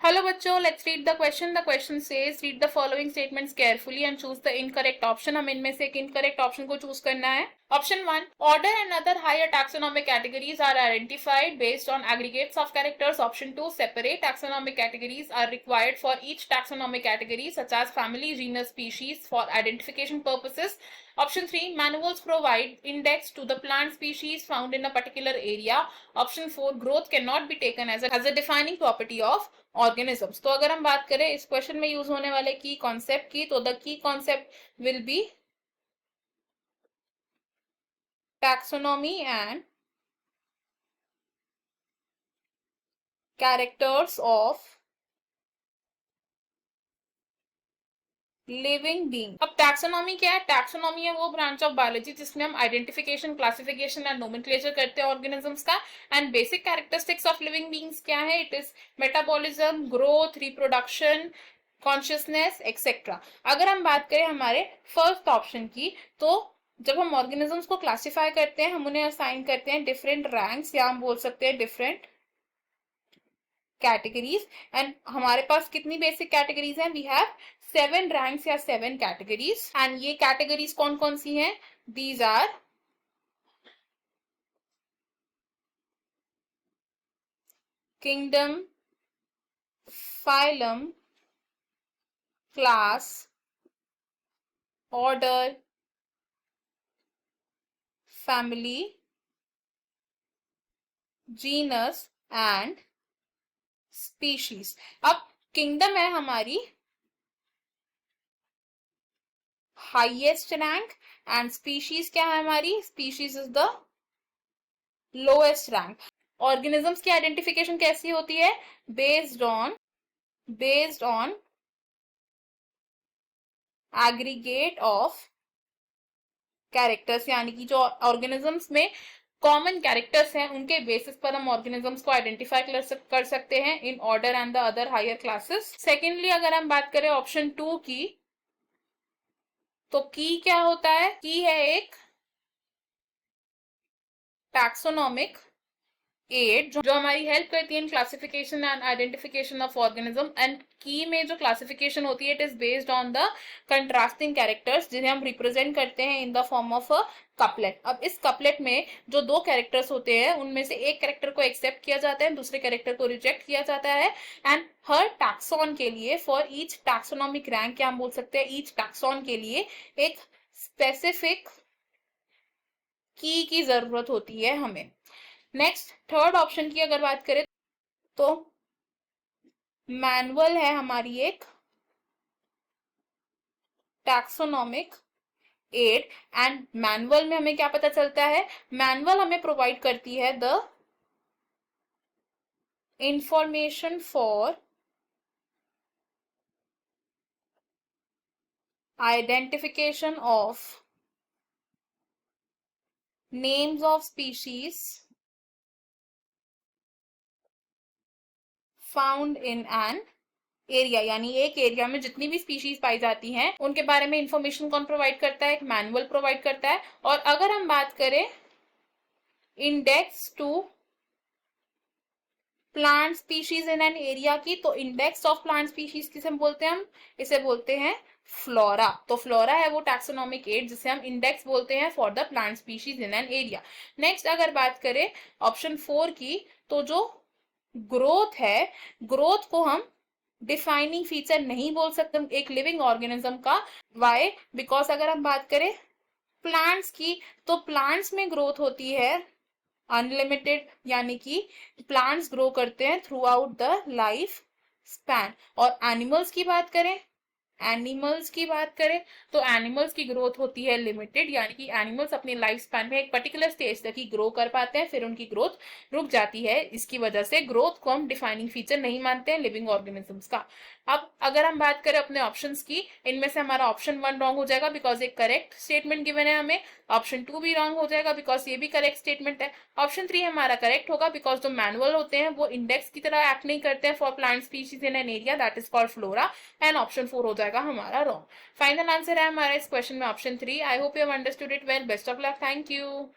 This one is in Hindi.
Hello बच्चों, let's read the question. The question says read the following statements carefully and choose the incorrect option. हम इनमें से एक incorrect option को choose करना है. Option 1. Order and other higher taxonomic categories are identified based on aggregates of characters. Option 2. Separate taxonomic categories are required for each taxonomic category such as family, genus, species for identification purposes. Option 3. Manuals provide index to the plant species found in a particular area. Option 4. Growth cannot be taken as a defining property of organisms. तो अगर हम बात करें इस क्वेश्चन में यूज होने वाले की कॉन्सेप्ट की, तो the key concept will be taxonomy and characters of living being. अब टैक्सोनॉमी क्या है? टैक्सोनॉमी है वो ब्रांच ऑफ बायोलॉजी जिसमें हम आइडेंटिफिकेशन, क्लासिफिकेशन एंड नोमेनक्लेचर करते हैं ऑर्गेनिजम्स का. And basic characteristics of living beings क्या है? It is metabolism, growth, reproduction, consciousness etcetera. अगर हम बात करें हमारे फर्स्ट ऑप्शन की, तो जब हम ऑर्गेनिजम्स को क्लासिफाई करते हैं हम उन्हें असाइन करते हैं डिफरेंट रैंक्स, या हम बोल सकते हैं डिफरेंट कैटेगरीज. एंड हमारे पास कितनी बेसिक कैटेगरीज हैं? वी हैव 7 रैंक्स या 7 कैटेगरीज. एंड ये कैटेगरीज कौन कौन सी हैं? These are kingdom, phylum, class, order, family, genus and species. अब किंगडम है हमारी हाईएस्ट रैंक एंड स्पीशीज क्या है हमारी? Species is the lowest rank. Organisms की आइडेंटिफिकेशन कैसी होती है? Based on aggregate of characters, यानी कि जो ऑर्गेनिजम्स में कॉमन कैरेक्टर्स हैं उनके बेसिस पर हम ऑर्गेनिजम्स को आइडेंटिफाई कर सकते हैं in order and the other higher classes. Secondly अगर हम बात करें ऑप्शन 2 की, तो की क्या होता है? की है एक टैक्सोनॉमिक एड जो हमारी हेल्प करती है in classification and identification of organism. And की में जो क्लासिफिकेशन होती है it is based on the contrasting characters जिन्हें हम रिप्रेजेंट करते हैं in the form of a couplet. अब इस कपलेट में जो 2 कैरेक्टर्स होते हैं उनमें से एक कैरेक्टर को एक्सेप्ट किया जाता है, दूसरे कैरेक्टर को रिजेक्ट किया जाता है. एंड हर टैक्सॉन के लिए, फॉर ईच टैक्सोनॉमिक रैंक क्या हम बोल सकते हैं, ईच टैक्सॉन के लिए एक स्पेसिफिक की जरूरत होती है हमें. नेक्स्ट थर्ड ऑप्शन की अगर बात करें तो मैनुअल है हमारी एक टैक्सोनॉमिक एड. एंड मैनुअल में हमें क्या पता चलता है? मैनुअल हमें प्रोवाइड करती है the information for identification of names of species found in an area. यानी एक एरिया में जितनी भी स्पीशीज पाई जाती हैं उनके बारे में इंफॉर्मेशन कौन प्रोवाइड करता है? एक मैनुअल प्रोवाइड करता है. और अगर हम बात करें index to plant species in an area की, तो इंडेक्स ऑफ प्लांट स्पीशीज किसे हम बोलते हैं? हम इसे बोलते हैं फ्लोरा. तो फ्लोरा है वो टैक्सोनॉमिक एड जिसे हम इंडेक्स बोलते हैं for the plant species in an area. Next अगर बात करें ऑप्शन 4 की, तो जो ग्रोथ है, ग्रोथ को हम डिफाइनिंग फीचर नहीं बोल सकते एक लिविंग ऑर्गेनिज्म का. वाई? बिकॉज अगर हम बात करें प्लांट्स की, तो प्लांट्स में ग्रोथ होती है अनलिमिटेड, यानी कि प्लांट्स ग्रो करते हैं through out the life span. और एनिमल्स की बात करें तो एनिमल्स की ग्रोथ होती है लिमिटेड, यानी कि एनिमल्स अपनी लाइफ स्पैन में एक पर्टिकुलर स्टेज तक ही ग्रो कर पाते हैं, फिर उनकी ग्रोथ रुक जाती है. इसकी वजह से ग्रोथ को हम डिफाइनिंग फीचर नहीं मानते हैं लिविंग ऑर्गेनिजम्स का. अब अगर हम बात करें अपने ऑप्शंस की, इनमें से हमारा ऑप्शन 1 रॉन्ग हो जाएगा बिकॉज एक करेक्ट स्टेटमेंट गिवन है हमें. ऑप्शन 2 भी रॉन्ग हो जाएगा बिकॉज ये भी करेक्ट स्टेटमेंट है. ऑप्शन 3 हमारा करेक्ट होगा बिकॉज जो मैनुअल होते हैं वो इंडेक्स की तरह एक्ट नहीं करते हैं for plant species in an area, that is called flora. And option 4 हो जाएगा हमारा रॉन्ग. फाइनल आंसर है हमारा इस क्वेश्चन में option 3. I hope you have understood it well. Best of luck. Thank you.